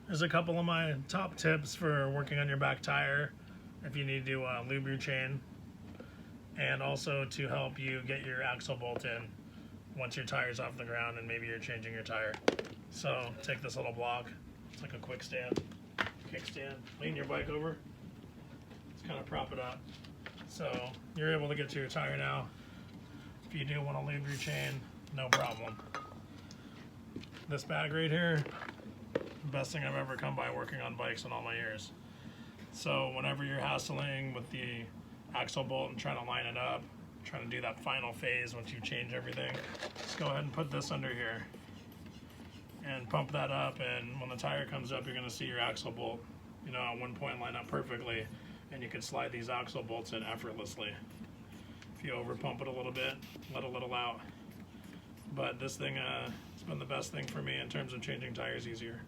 There's a couple of my top tips for working on your back tire if you need to lube your chain, and also to help you get your axle bolt in once your tire's off the ground and maybe you're changing your tire. So take this little block, it's like a quick stand, kickstand, lean your bike over, just kind of prop it up. So you're able to get to your tire now. If you do want to lube your chain, no problem. This bag right here, the best thing I've ever come by working on bikes in all my years. So whenever you're hassling with the axle bolt and trying to line it up, trying to do that final phase once you change everything, just go ahead and put this under here and pump that up, and when the tire comes up, you're going to see your axle bolt, you know, at one point line up perfectly, and you can slide these axle bolts in effortlessly. If you over pump it a little bit, let a little out. But this thing has been the best thing for me in terms of changing tires easier.